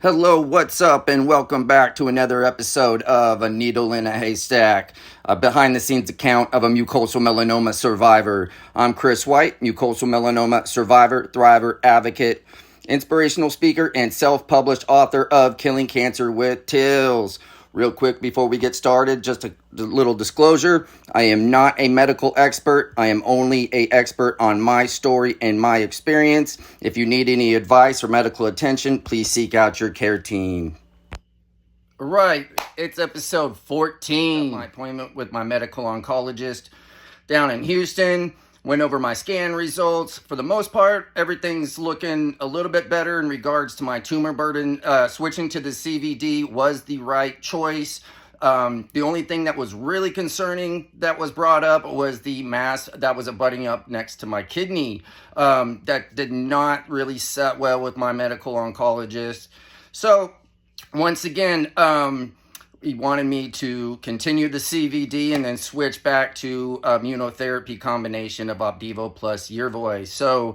Hello, what's up, and welcome back to another episode of A Needle in a Haystack, a behind-the-scenes account of a mucosal melanoma survivor. I'm Chris White, mucosal melanoma survivor, thriver, advocate, inspirational speaker, and self-published author of Killing Cancer with Tills. Real quick before we get started, just a little disclosure. I am not a medical expert. I am only an expert on my story and my experience. If you need any advice or medical attention, please seek out your care team. Right, it's episode 14. My appointment with my medical oncologist down in Houston. Went over my scan results. For the most part, everything's looking a little bit better in regards to my tumor burden. Switching to the CVD was the right choice. The only thing that was really concerning that was brought up was the mass that was abutting up next to my kidney. That did not really set well with my medical oncologist. So once again, he wanted me to continue the CVD and then switch back to immunotherapy combination of Opdivo plus Yervoy. So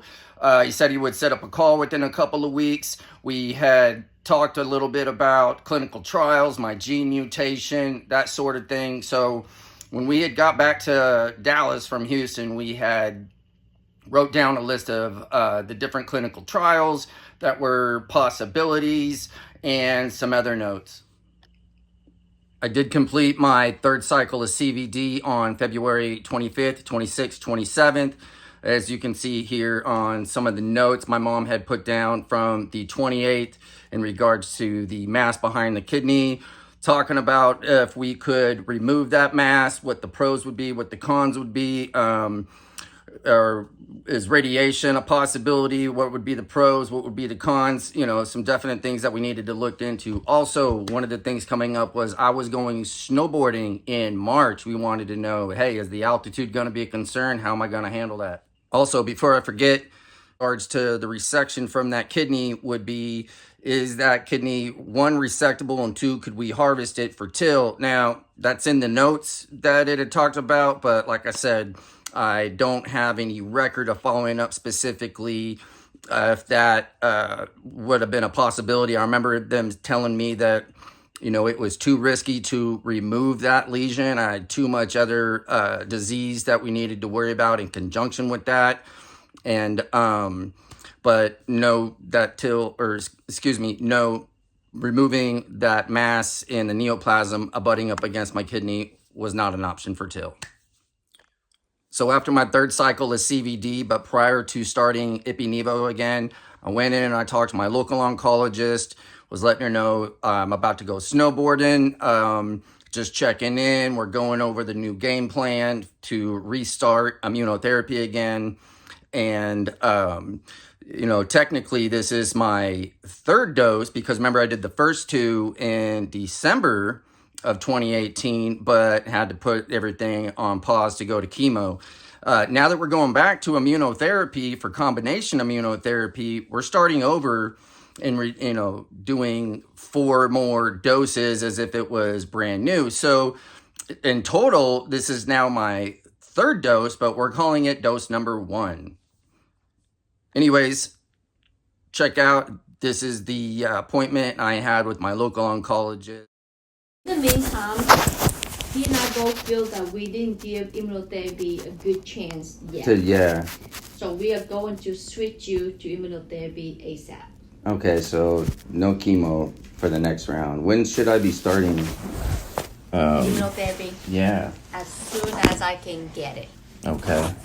he said he would set up a call within a couple of weeks. We had talked a little bit about clinical trials, my gene mutation, that sort of thing. So when we had got back to Dallas from Houston, we had wrote down a list of the different clinical trials that were possibilities and some other notes. I did complete my third cycle of CVD on February 25th, 26th, 27th. As you can see here on some of the notes my mom had put down from the 28th in regards to the mass behind the kidney, talking about if we could remove that mass, what the pros would be, what the cons would be, or is radiation a possibility? What would be the pros? What would be the cons? You know, some definite things that we needed to look into. Also, one of the things coming up was I was going snowboarding in March. We wanted to know, hey, is the altitude going to be a concern? How am I going to handle that? Also, before I forget, in regards to the resection from that kidney would be, is that kidney, one, resectable, and two, could we harvest it for till? Now, that's in the notes that it had talked about, but like I said, I don't have any record of following up specifically if that would have been a possibility. I remember them telling me that, you know, it was too risky to remove that lesion. I had too much other disease that we needed to worry about in conjunction with that. And, but no, no, removing that mass in the neoplasm abutting up against my kidney was not an option for till. So after my third cycle of CVD, but prior to starting Ipi-Nivo again, I went in and I talked to my local oncologist, was letting her know I'm about to go snowboarding, just checking in. We're going over the new game plan to restart immunotherapy again. And, you know, technically this is my third dose because remember I did the first two in December of 2018, but had to put everything on pause to go to chemo. Now that we're going back to immunotherapy for combination immunotherapy, we're starting over and doing 4 more doses as if it was brand new. So in total, this is now my third dose, but we're calling it dose number 1. Anyways, check out, this is the appointment I had with my local oncologist. In the meantime, he and I both feel that we didn't give immunotherapy a good chance yet. Yeah. So we are going to switch you to immunotherapy ASAP. Okay, so no chemo for the next round. When should I be starting? Immunotherapy? Yeah. As soon as I can get it. Okay.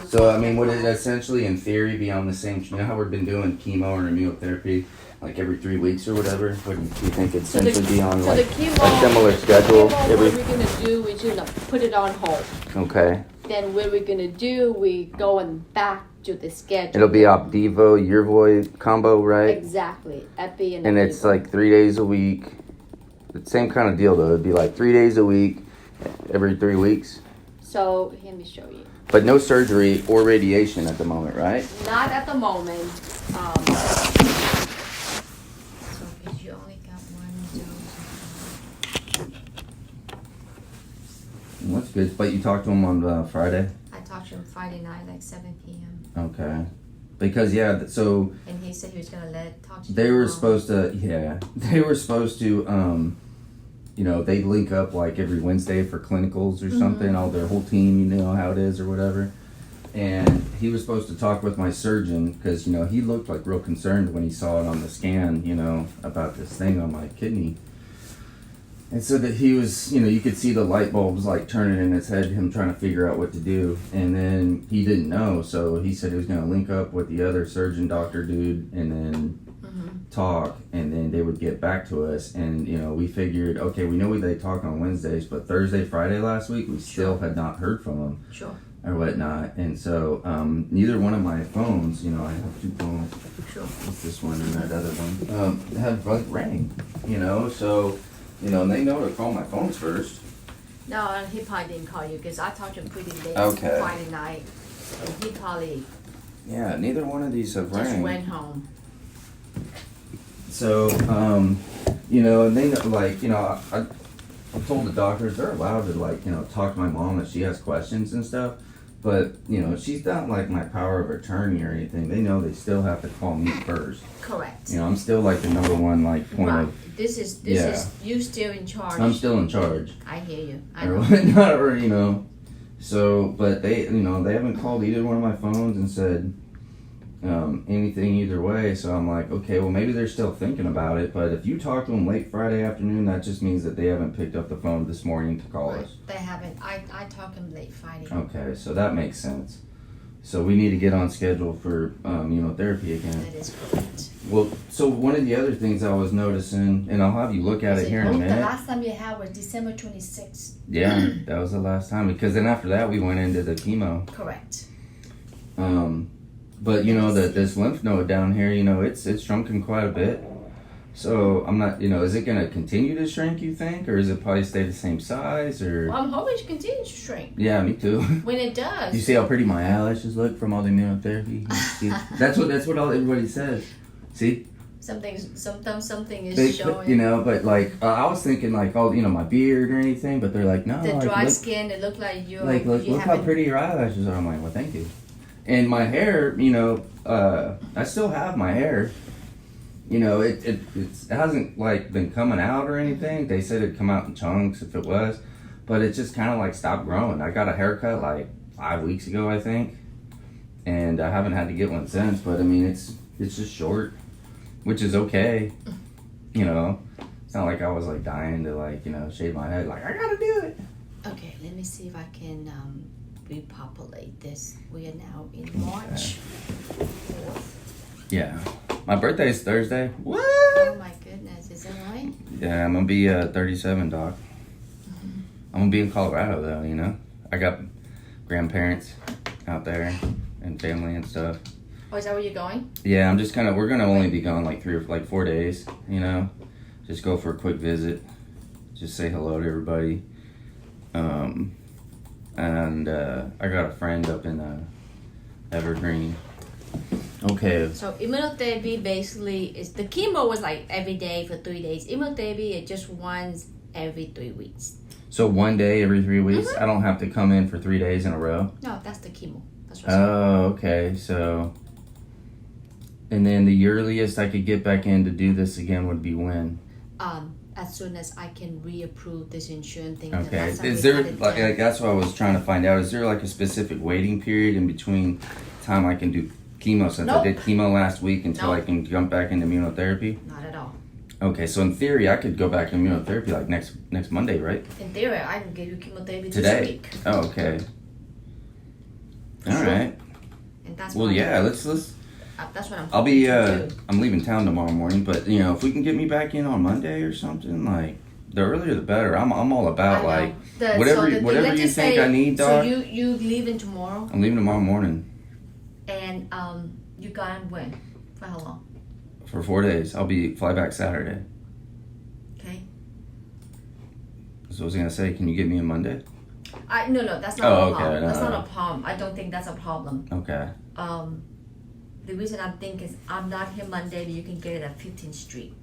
So, I mean, would it essentially, in theory, be on the same, you know how we've been doing chemo or immunotherapy, like every 3 weeks or whatever? Wouldn't you think it'd essentially be on, like, a similar schedule? What we're going to do is, put it on hold. Okay. Then what we're going to do, we going back to the schedule. It'll be Opdivo Yervoy combo, right? Exactly. Epi and Opdivo. It's like 3 days a week. The same kind of deal, though. It'd be like 3 days a week, every 3 weeks. So, let me show you. But no surgery or radiation at the moment, right? Not at the moment. So because you only got 1 dose. That's good. But you talked to him on Friday? I talked to him Friday night, like 7 p.m. Okay. Because so And he said he was gonna talk to they your were mom. supposed to they link up like every Wednesday for clinicals or something. All their whole team, you know how it is or whatever. And he was supposed to talk with my surgeon because he looked like real concerned when he saw it on the scan, about this thing on my kidney. And so that he was, you could see the light bulbs like turning in his head, him trying to figure out what to do. And then he didn't know, so he said he was going to link up with the other surgeon doctor dude and then talk, and then they would get back to us. And we figured, okay, we know they talk on Wednesdays, but Thursday, Friday last week, we still had not heard from them. Sure. Or whatnot. And so neither one of my phones, I have two phones. Sure. It's this one and that other one. Have like rang, so and they know to call my phones first. No, and he probably didn't call you because I talked to him pretty late Okay. Friday night. And he probably Yeah, neither one of these have just rang. went home. So, and they know, I've told the doctors they're allowed to talk to my mom if she has questions and stuff. But, she's not like my power of attorney or anything. They know they still have to call me first. Correct. I'm still like the number one point Right. of. This is you still in charge. I'm still in charge. I hear you. I Or know. whatnot, So, but they, they haven't called either one of my phones and said anything either way. So I'm like, okay, well maybe they're still thinking about it. But if you talk to them late Friday afternoon, that just means that they haven't picked up the phone this morning to call Right. us. They haven't. I talked him late Friday. Okay, so that makes sense. So we need to get on schedule for immunotherapy again. That is correct. Well, so one of the other things I was noticing, and I'll have you look at it here in a The minute. last time you had was December 26th. Yeah, that was the last time, because then after that we went into the chemo. Correct. But that this lymph node down here, it's shrunken quite a bit. So I'm not, is it gonna continue to shrink, you think, or is it probably stay the same size, or? Well, I'm hoping to continue to shrink. Yeah, me too. When it does. You see how pretty my eyelashes look from all the immunotherapy? That's what everybody says. See? Sometimes something is showing. But like I was thinking like my beard or anything, but they're like no. The like, dry look, skin, it looked like you. Like look how pretty your eyelashes are. I'm like, well, thank you. And my hair, I still have my hair. It hasn't like been coming out or anything. They said it'd come out in chunks if it was, but it just kind of like stopped growing. I got a haircut like 5 weeks ago, I think, and I haven't had to get one since. But I mean, it's just short, which is okay. It's not like I was like dying to shave my head. Like I gotta do it. Okay, let me see if I can repopulate this. We are now in March 4th. Yeah. My birthday is Thursday. What? Oh my goodness, is that right? Yeah, I'm gonna be 37, Doc. I'm gonna be in Colorado though, I got grandparents out there and family and stuff. Oh, is that where you're going? Yeah, I'm just we're gonna only be gone like 4 days, Just go for a quick visit. Just say hello to everybody. And I got a friend up in Evergreen. Okay. So immunotherapy basically is, the chemo was like every day for 3 days. Immunotherapy is just once every 3 weeks. So 1 day every 3 weeks? I don't have to come in for 3 days in a row? No, that's the chemo. That's what Oh, okay. So, and then the earliest I could get back in to do this again would be when? As soon as I can reapprove this insurance thing. Okay. The Is there, like, that's what I was trying to find out. Is there like a specific waiting period in between time I can do chemo, since I Nope. did chemo last week, until I Nope. can jump back into immunotherapy? Not at all. Okay, so in theory, I could go back to immunotherapy like next Monday, right? In theory, I can give you chemotherapy Today? this week. Oh, okay. All Sure. right. And that's Well, what yeah, I'm, let's. that's what I'm I'll be. hoping to do. I'm leaving town tomorrow morning, but if we can get me back in on Monday or something, like the earlier the better. I'm all about I know. like whatever let's you just think say, I need, So Doc. you leaving tomorrow, I'm leaving tomorrow morning and you gone when? For how long? for 4 days. I'll fly back Saturday. Okay. So I was gonna say, can you get me on Monday? No, that's not Oh, a okay, problem. no, That's no. not a problem. I don't think that's a problem. Okay. The reason I think is I'm not here Monday, but you can get it at 15th Street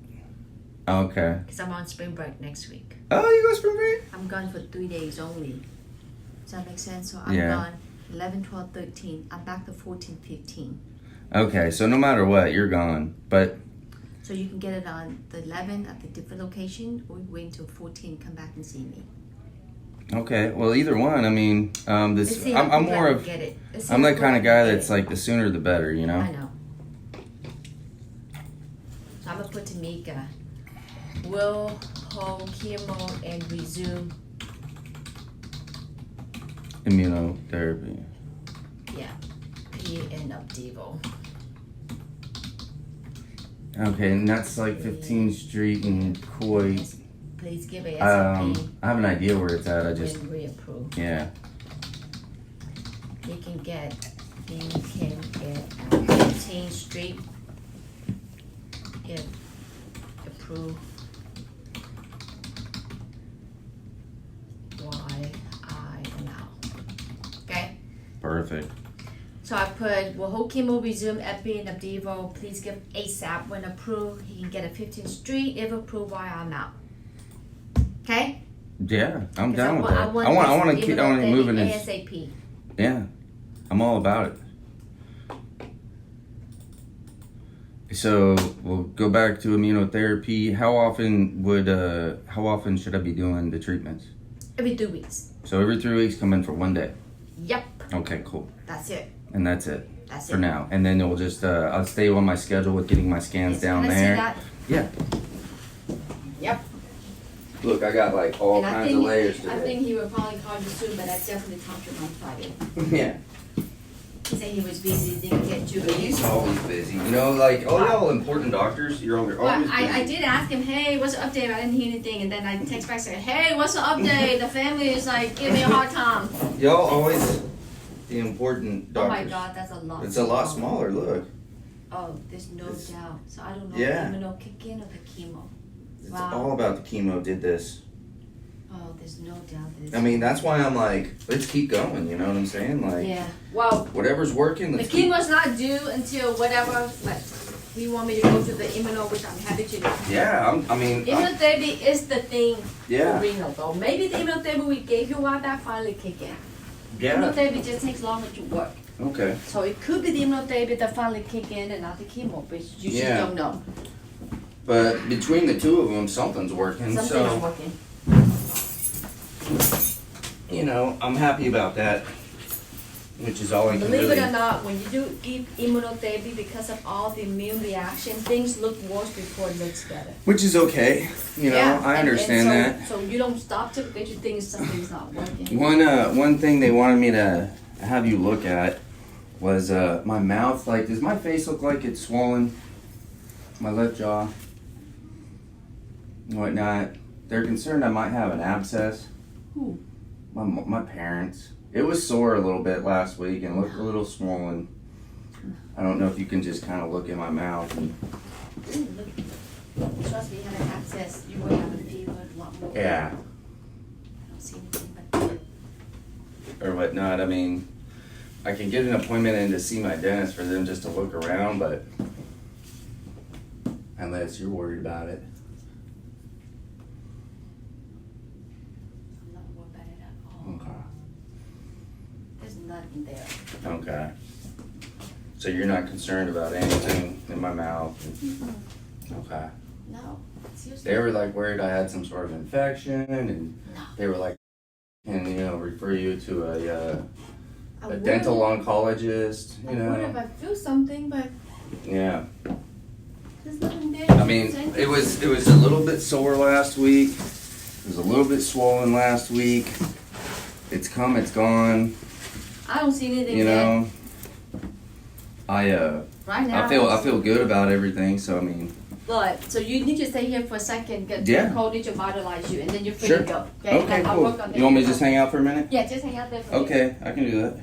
Okay. because I'm on spring break next week. Oh, you go spring break? I'm gone for 3 days only. Does that make sense? So I'm Yeah. gone 11, 12, 13. I'm back to 14, 15. Okay, so no matter what, you're gone. But So you can get it on the 11th at the different location, or wait until 14, come back and see me. okay, well, either one. I mean, Let's this see how I'm quick more I of can get it. Let's see I'm how that quick kind I of can guy get that's it. like the sooner the better, you know. I know. So I'm gonna put Tamika. Will hold chemo and resume. Immunotherapy. Yeah, P and Opdivo. Okay, and that's like 15th Street and Coy. Please give a I SOP have an idea where it's at. I just when reapproved. yeah. He can get 15th Street if approved. Why I am out. Okay? Perfect. So I put, will hold chemo resume Epi and Opdivo. Please give ASAP when approved. He can get a 15th Street if approved while I'm out. Okay? Yeah, I'm 'Cause down with that. I want want to this keep on moving immunotherapy this. ASAP. Yeah, I'm all about it. So we'll go back to immunotherapy. How often should I be doing the treatments? Every 2 weeks. So every 3 weeks, come in for 1 day. Yep. Okay, cool. That's it. And that's it That's for it. now. And then we'll just I'll stay on my schedule with getting my scans Yes, down can I see there. that? Yeah. Yep. Look, I got like all And I kinds think, of layers I today. think he would probably call you soon, but I definitely talked to him on Friday. Yeah. He said he was busy, didn't get you. He's always busy. You know, like all y'all important doctors, you're always Well, busy. I did ask him, hey, what's the update? I didn't hear anything. And then I text back saying, hey, what's the update? The family is like, give me a hard time. Y'all always the important Oh doctors. my God, that's a lot. It's a lot smaller, look. Oh, there's no doubt. So I don't know Yeah. if the immuno kick in or the chemo. It's Wow. all about the chemo did this. Oh, there's no doubt that it's. I mean, that's why I'm like, let's keep going, you know what I'm saying? Like, Yeah. Well, whatever's working, the let's keep. chemo's not due until whatever, but you want me to go to the immuno, which I'm happy to do. Yeah, Immunotherapy is the thing Yeah. for renal though. Maybe the immunotherapy we gave you a while back finally kick in. Yeah. Immunotherapy just takes longer to work. Okay. So it could be the immunotherapy that finally kick in and not the chemo, but you just Yeah. don't know. But between the two of them, something's working. Something's So, working. you know, I'm happy about that. Which is all I can Believe really. it or not, when you do give immunotherapy, because of all the immune reactions, things look worse before it looks better. Which is okay. You know, Yeah, I understand so, that. So you don't stop to because you think something's not working. One thing they wanted me to have you look at was my mouth. Like, does my face look like it's swollen? My left jaw and whatnot. They're concerned I might have an abscess. Who? My parents. It was sore a little bit last week and looked a little swollen. I don't know if you can just kind of look in my mouth and. Trust me, having access, you will have a fever a lot more. Yeah. I don't see anything but. Or whatnot. I mean, I can get an appointment in to see my dentist for them just to look around, but unless you're worried about it. I'm not worried about it at all. Okay. There's nothing there. Okay. So you're not concerned about anything in my mouth? Okay. No, seriously. They were like worried I had some sort of infection, and No. they were like, can refer you to a would. dental oncologist, I would if I feel something, but Yeah. there's nothing there. I mean, it was a little bit sore last week. It was a little bit swollen last week. It's come, it's gone. I don't see anything You there. know, Right now. I feel good about everything. So I mean, But so you need to stay here for a second. Get Yeah. Nicole need to vitalize you, and then you're free Sure. to go. okay, I'll cool. work on You want me to that. just hang out for a minute? Yeah, just hang out there for a minute. Okay, I can do that.